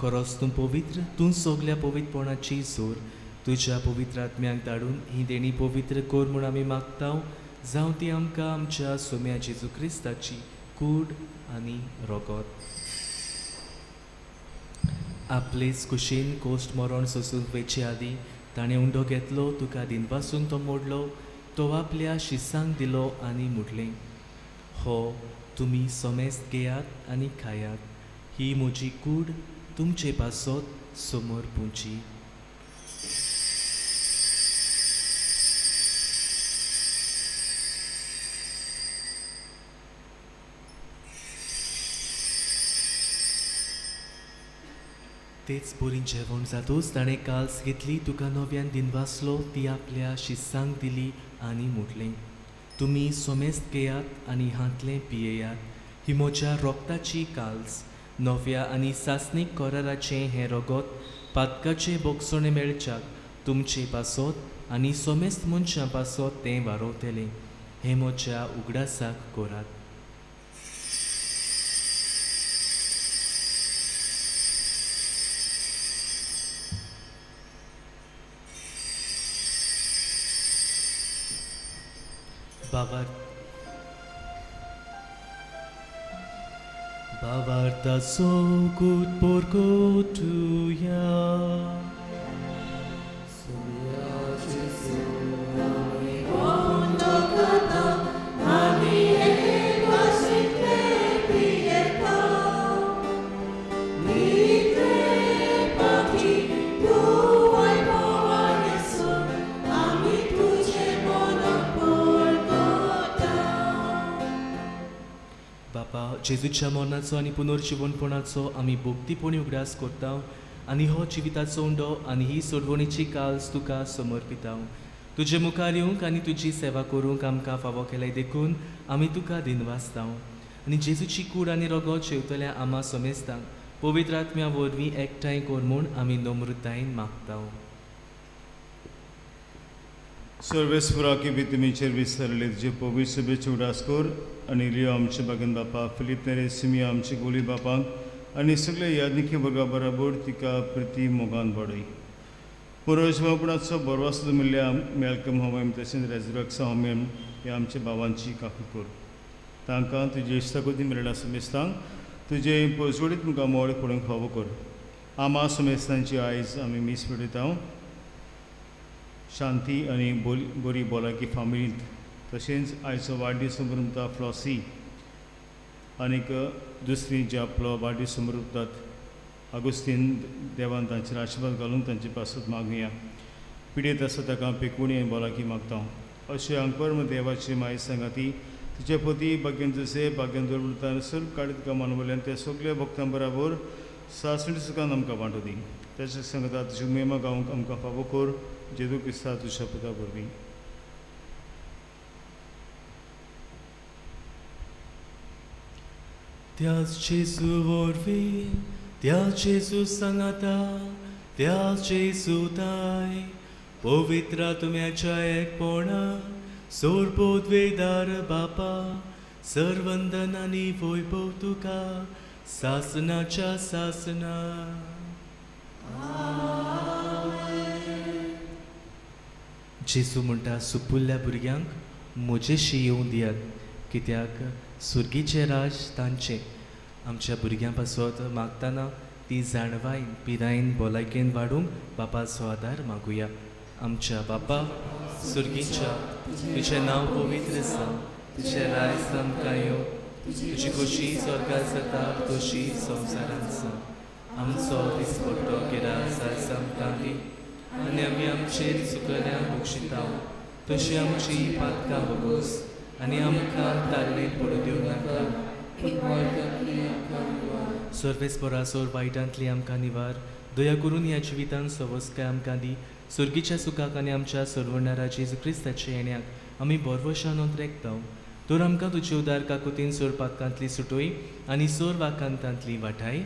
खरोच तूं पवित्र, तूं सगल्या पवित्रपणाची जोर तुज्या पवित्र आत्म्याक धाडून ही देणी पवित्र कोर म्हूण आमी मागताव. जावं ती आमकां आमच्या सोम्या जेजू क्रिस्ताची कूड आनी रोगोत. आपलेच कुशीन कोश्ट मरण सोसून वेचे आदी ताणें उंडो घेतलो, तुका दिनपासून तो मोडलो. तो आपल्या शिसांक दिलो आनी म्हटलें, हो तुमी सोमेस्त घेयात आनी खायात, ही म्हजी कूड तुमचे पासत समोर पुंची. तेच बरीं जेवण जातूच ताणें काल्स घेतली, तुका नव्यान दिनवासलो, ती आपल्या शिसांक दिली आनी म्हटलें, तुमी सोमेस्त घेयात आनी हातलें पियेयात, ही म्हज्या रोगताची काल्स, नव्या आनी सासणीक कराराचें हें रगत पातकाचे बोगसणे मेळच्याक तुमचे पासत आनी सोमेस्त मनशां पासत तें वारोवतलें, हें म्हज्या उगडासाक करात. Bavartaso good porco tuya. जेजूच्या मरणाचो आनी पुनर्जीवनपणाचो आमी भोक्तीपणी उगडास करता आनी हो जिविताचो उंडो आनी ही सोडवणीची काल्स तुका समर्पिता. तुजे मुखार येवंक आनी तुजी सेवा करूंक आमकां फावो केल्याय देखून आमी तुका दिनवासता आनी जेजूची कूड आनी रगत जेवतल्या आमा सोमेस्तांक पवित्र आत्म्या वरवीं एकठांय कर म्हूण आमी नम्रतायेन मागता. सर्वेस्पराकी बी तुमीचेर विसरले तुजे पवित्र सभेची उडास कर आनी लियो आमचे बागन बापा फिलीप नेरे सिमिया आमचे गोली बापांक आनी सगळे यादनिकी वर्गा बराबर तिका प्रती मोगान बडय. पुनर्जीवनपणाचो बरवास म्हणल्या मेलकम होमेम तशेंच रेजरक्सा होमेम हे आमच्या भावांची काकू कर. तांकां तुजे इश्टाकोती मेळटा समेस्तांक तुजे पयसोडीत तुमकां मोड पडूंक फावो कर. आमा समेस्तांची आयज आमी मीस पळयता शांती आनी बरी भलायकी फामिलींत. तशेंच आयचो वाडदीस समोरता फ्लॉसी आनीक दुसरी जे आपलो वाडदीस समोरतात अगुस्तीन देवान तांचेर आशिर्वाद घालून तांचे पासत मागुया. पिडेत आसा ताका पेकुणी आनी भलायकी मागता. अशें अंकर देवाची माय सांगाती तुजे पती भाग्यान जसे भाग्यान दवरता सर काडीत तुका मानवल्यान ते सगळे भक्तां बराबर सासणी सुखान आमकां वांटो दी. तेचे सांगता तुजी मेमा गावंक आमकां फावो कर जेजू क्रिस्ता तुज्या पुता वरवीं. त्याच जेजू वरवीं त्या जेजू सांगाता त्या जेजू ताय पवित्र आत्म्याच्या एकपणा सोरपोद्वेदार बापा सर्वंदन आनी वैभव तुका सासनाच्या सासना. जेजू म्हणटा सुपुल्ल्या भुरग्यांक म्हजेशी येवं दियात कित्याक सुर्गीचें राज तांचें. आमच्या भुरग्यां पासत मागतना ती जाणवायन पिरायेन भलायकेन वाडूंक बापाचो आदार मागुया. आमच्या बापा सुर्गीच्या तुजें नांव पवित्र आसा, तुजें रायज आमकां येवं, तुजी खोशी स्वर्गांत जाता तशी संवसारांत आसा. आमचो दिसपट्टो गिरास आयज आमकां दी आनी आमी आमचेर चुकल्यांक बक्षिता तशी आमची पातकां बगोस आनी आमकां तारणे पडूं दिवं नाका. सर्वेस्परासोर वायटांतली आमकां निवार, दया करून ह्या जिवितांत सवस्काय आमकां दी. सुर्गीच्या सुखाक आनी आमच्या सर्वणारा जेजू क्रिस्ताच्या येण्याक आमी बरवशान नोंदरेकता. तर आमकां तुजे उदार काकुतीन सोर पातकांतली सुटोय आनी सोर वाकांतांतली वाटाय.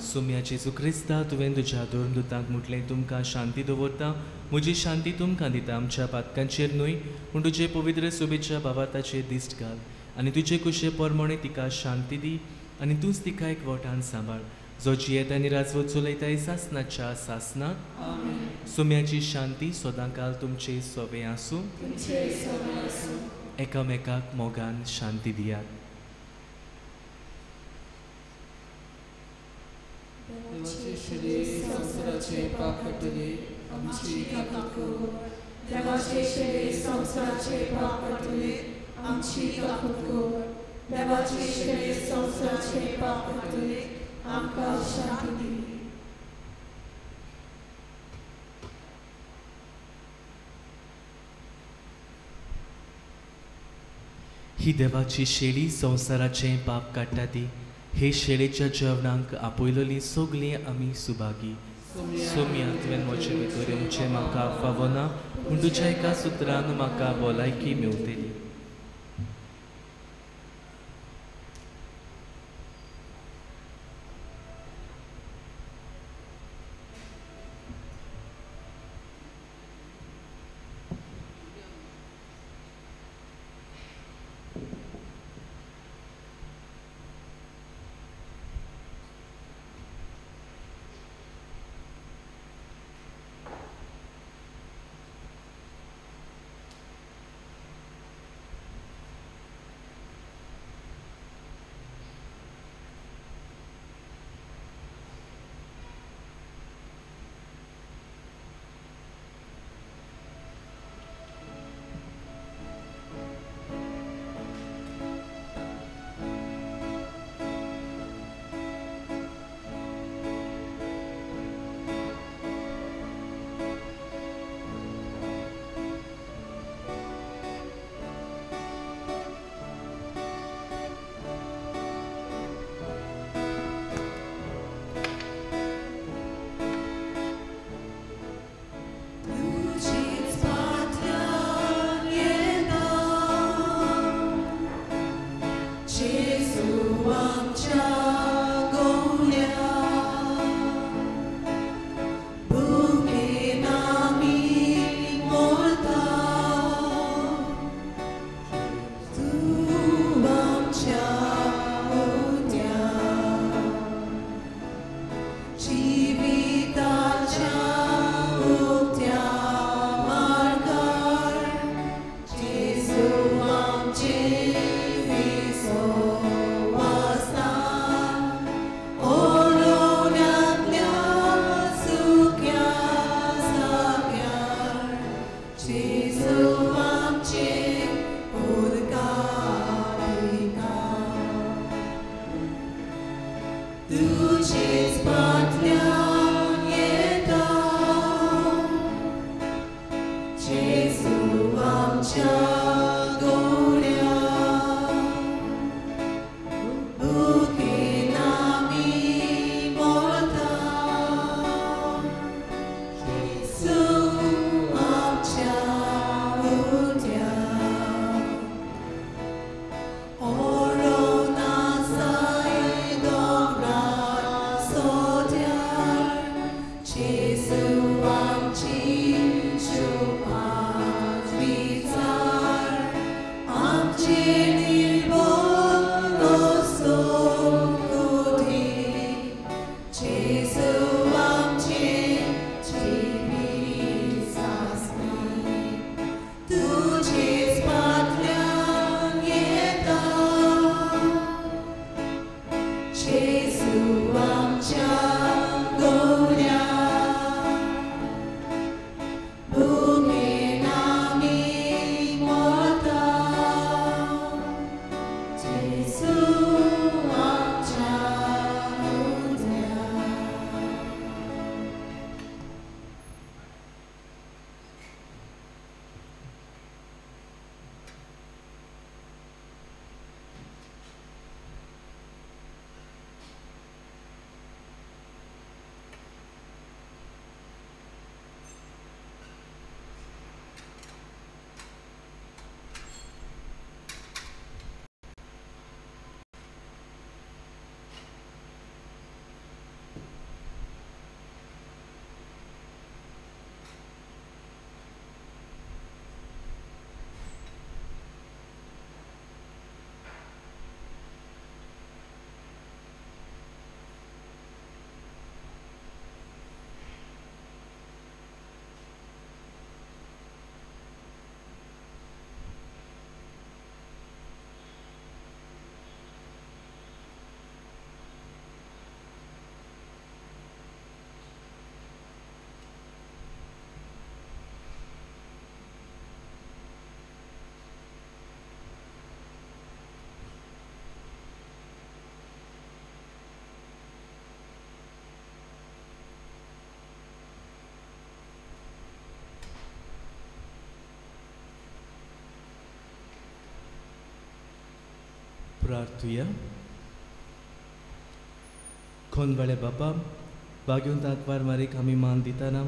सोम्या जेजू क्रिस्ता तुवें तुज्या दोरदूतांक म्हटलें तुमकां शांती दवरता, म्हजी शांती तुमकां दिता. आमच्या पातकांचेर न्हय पूण तुजे पवित्र सोबेच्या भावाताचेर दिश्ट घाल आनी तुजे कुशे परमणे तिका शांती दी आनी तूंच तिका एकवटान सांबाळ. जो जियेत आनी राजवत चलयताय सासनाच्या सासनात. सोम्याची शांती सदांकाल तुमचे सोबे आसूं. एकामेकाक मोगान शांती दियात. देवाची संवसाराचे पाप कटले आमची काकूत कर देवाचे शेळे संवसाराचे पाप कटले आमची काकूत कर देवाचे शेळे संवसाराचे पाप कटले आमकां शांती दी. ही देवाची शेळी संवसाराचे पाप काडटा ती. हे शेळेच्या जेवणाक आपयलोली सगळीं आमी सुभागी. सोम्या तुवें म्हजे भितर येवचें म्हाका फावो ना पूण तुज्या एका सुत्रान म्हाका भलायकी मेवतली. Jesu, I'm प्रार्थुया. खोनवाळे बापा, बागेवन ताकवार मारीक आमी मान दिताना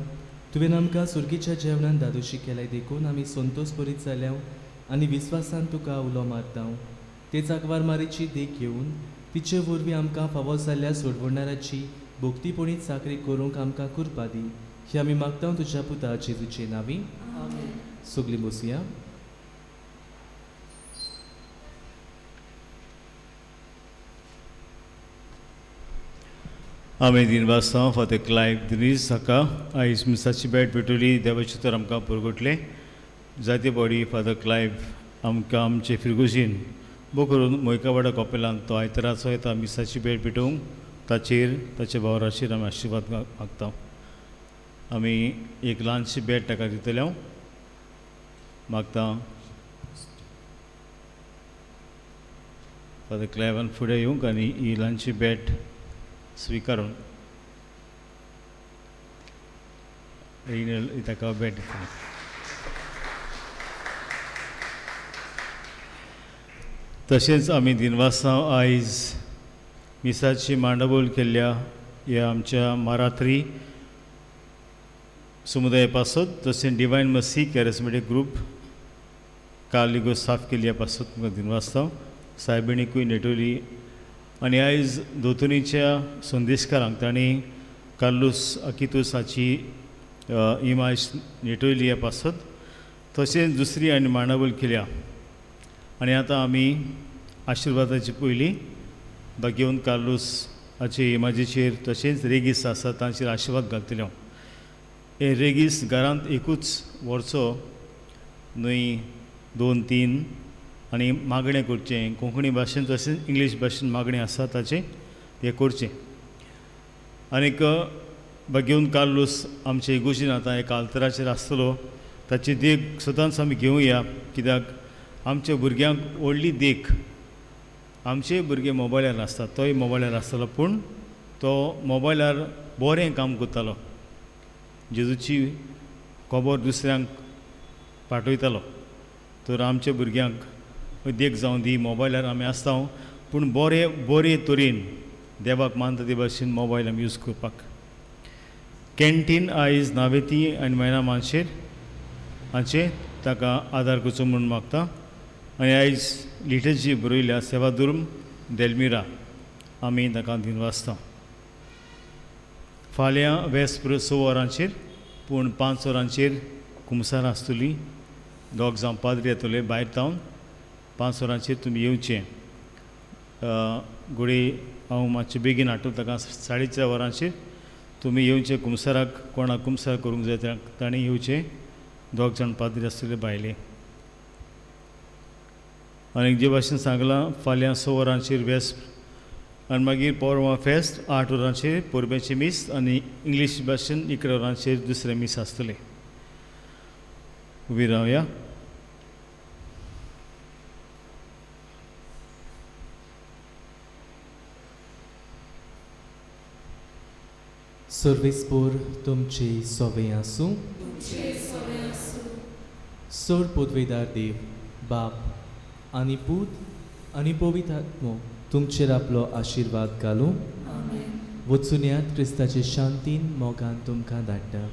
तुवें आमकां सुर्गीच्या जेवणान दादोशी केल्याय देखून आमी संतोश बरीत जाल्या आनी विस्वासान तुका उलो मारता. तेच आकवार मारीची देख घेवन तिचे वरवीं आमकां फावो जाल्ल्या सोडवणाराची भोक्तीपणीत साकरी करूंक आमकां कृपा दी. ही आमी मागता तुज्या पुता जेजूचे नांवी. सगली बसया. आमी दिनवासता फातर क्लायव दिनीस हाका आयज मिसाची बॅट पेटोली देवाचे तर आमकां पुरगुटले जायते बॉडी फादर क्लायव आमकां आमचे फिरगुशीन बो करून मोयका वाडा कॉपेलान तो आयताराचो येता मिसाची बॅट पेटोवंक ताचेर ताच्या वावराचेर आमी आशिर्वाद मागता. आमी एक ल्हानशी बॅट ताका दितले हांव मागता. फादर क्लायवान फुडें येवंक आनी ही ल्हानशी बॅट स्वीकारून ताका बॅट दिता. तशेंच आमी दिनवासा आयज मिसाची मांडाबोल केल्ल्या ह्या आमच्या मारात्री समुदाया पासत तशें डिवायन मसी कॅरिस्मेटीक ग्रूप काल इगोज साफ केल्ल्या पासत तुमकां दिनवासता सायबिणीकूय नेटोली. आनी आयज दोतोनीच्या संदेशकारांक तांणी कार्लोस आकितोसाची इमाज नेटोयली ह्या पासत तशेंच दुसरी आनी मांडाबोल केल्या. आनी आतां आमी आशिर्वादाची पयली बागेवन कार्लोस हाचे इमाजीचेर तशेंच रेगीस आसा तांचेर आशिर्वाद घालतले हांव. हे रेगीस घरांत एकूच व्हरचो न्हय 2-3 आनी मागणें करचें कोंकणी भाशेन तशेंच इंग्लीश भाशेन मागणें आसा ताचें हें करचें. आनीक बागेवन कार्लोस आमचे इगोजीन आतां एका आल्तराचेर आसतलो ताची देख सदांच आमी घेवया कित्याक आमच्या भुरग्यांक व्हडली देख आमचे भुरगे मोबायलार आसतात तोय मोबायलार आसतलो पूण तो मोबायलार बरें काम करतालो जेजूची खबर दुसऱ्यांक पाठयतालो. तर आमच्या भुरग्यांक देख जावन दी मोबायलार आमी आसता पूण बरे तरेन देवाक मानता ते भाशेन मोबायल आमी यूज करपाक. कॅन्टीन आयज नावेती आनी मैना मानशेर हांचे ताका आदार करचो म्हणून मागता. आनी आयज लिटरजी बरयल्या सेवादुर्म देलमिरा आमी ताका दिनवासता. फाल्यां वेस्पर 6 वरांचेर पूण 5 वरांचेर कुमसार आसतली. दोग जावन पाद्री येतले भायर तावन 5 वरांचेर तुमी येवचें. घोडे हांव मातशें बेगीन हाडटा ताका 4:30 वरांचेर तुमी येवचें. कुमसाराक कोणाक कुमसार करूंक जाय ताणें येवचें. 2 जाण पाद्री आसतले भायले. आनी जे भाशेन सांगलां फाल्यां 6 वरांचेर वेस्प आनी मागीर पोरवां फेस्त 8 वरांचेर पोरबेचें मीस आनी इंग्लीश भाशेन 11 वरांचेर दुसरें मीस आसतलें. उबी रावया. सर्वेस्पोर तुमचे सोवे आसूं. सोर पदवेदार देव बाप आनी पूत आनी पवित्र आत्मो तुमचेर आपलो आशिर्वाद घालूं. वचून क्रिस्ताचे शांतीन मोगान तुमकां धाडटा.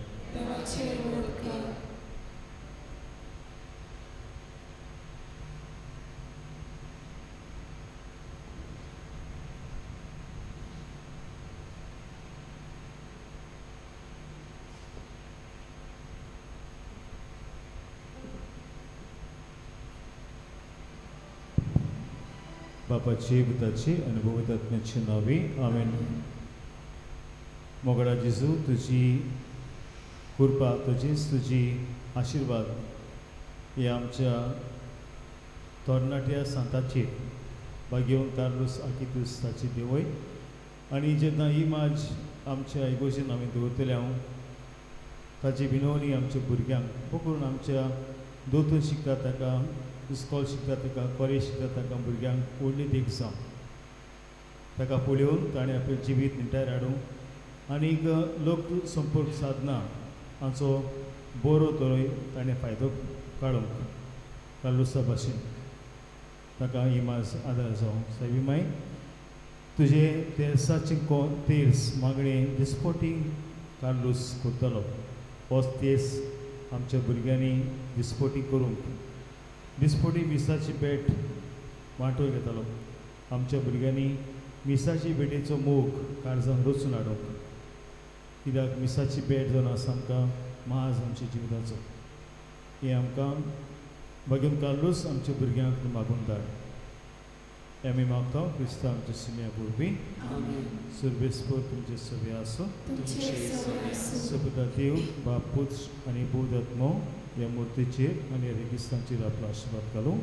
बापाची पुताची आनी पवित्र आत्म्याची नांवी आमेन. मोगडा जेजू तुजी कृपा तुजी आशिर्वाद हे आमच्या तरणाट्या सांताचेर बागेवन कार्लोस आकितोसाची देवय. आनी जेन्ना ही माज आमच्या इगोजेन आमी दवरतले हांव ताची विनवणी आमच्या भुरग्यांक पकडून आमच्या दोतोर शिकता ताका इस्कॉल शिकता ताका कॉलेज शिकता ताका भुरग्यांक व्हडली देख जावं ताका पळोवन ताणें आपलें जिवीत निटायर हाडूंक आनीक लोक संपर्क साधना हाचो बरो तरो ताणें फायदो काडूंक कार्लोसा भाशेन. ताका इमाज आदार जावं साहेबी माई तुजे तेर्साचे तेर्स मागणे दिसपोटी कार्लूस करतलो होच तेस आमच्या भुरग्यांनी दिसपोटी करूंक दिसपोटी मिसाची भेट वांटून घेतालो आमच्या भुरग्यांनी मिसाची भेटेचो मोग काळजान रचून हाडूंक कित्याक मिसाची भेट जावन आसा आमकां माज आमच्या जिविताचो हे आमकां भगवान कार्लूस आमच्या भुरग्यांक मागून धाड आमी मागता क्रिस्तांव आमच्या सिम्या पुरबी सर्वेस्पर तुमचे सवे आसो सबदा देव बाप पुत्र आनी बौद्ध आत्मो ह्या मुर्तीचेर आनी रेगिस्तांचेर आपलो आशिर्वाद घालूं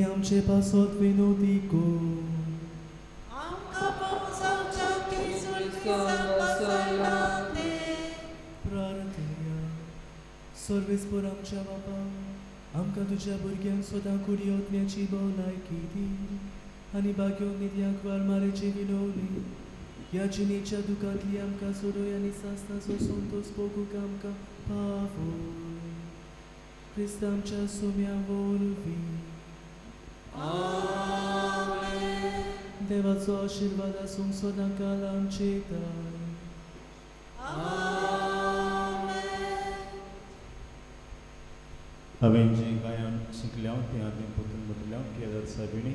आमचे पासत विनोदी कर प्रार्थना सर्वेस्पर आमच्या बापा आमकां तुज्या भुरग्यांक सदां कुडी वचण्याची भलायकी दी आनी बाग्योन निद्याक वारमारेची विनवणी ह्या जिणेच्या दुखांतली आमकां सोडय आनी सासनाचो संतोष भोगूंक आमकां पावय क्रिस्त आमच्या सोम्या वरवीं देवाचो आशिर्वाद आसूंक सदां काल आमचे दाय हांवें जें गायन शिकल्या तें हांवें परतून म्हटल्या Kedar साहेबिणी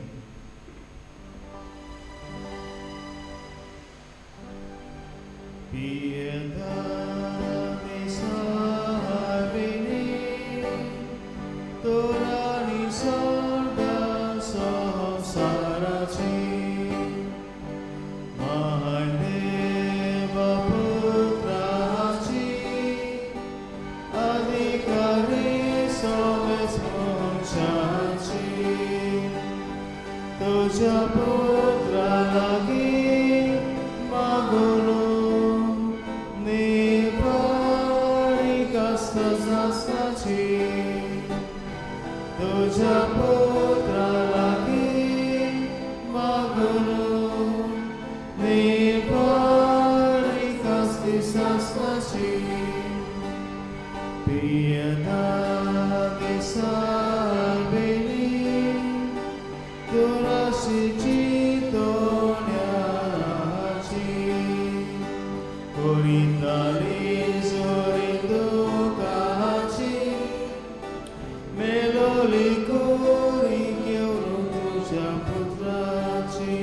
Piedade Sabini, Torani Sorda Sarachi, Mahadeva Putrachi, Adhikari Somes Monchachi, Tuja Putra Lagi, Maguru. Tuja putra lagi magunu ni parikasti sasachi piedade sabini durasi citoniachi korindali zorindu kachi meloli kori kioro tuja putrachi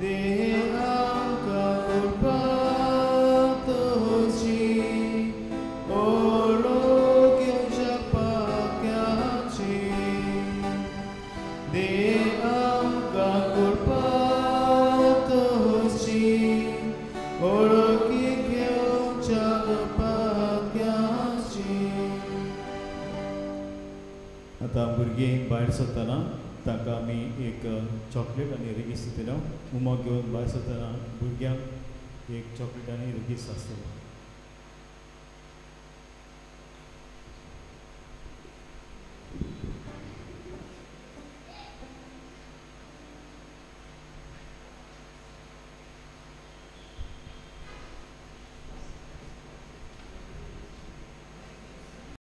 de anka urpatochi olo kyo pakyachi de anka urpatochi olo kyo pakyachi आता भुरगीं भायर सरतना तांकां आमी एक chocolate आनी रिगीस दितलो उमो घेवन भायर सरतना भुरग्यांक एक चॉकलेट आनी रिगीस आसतलो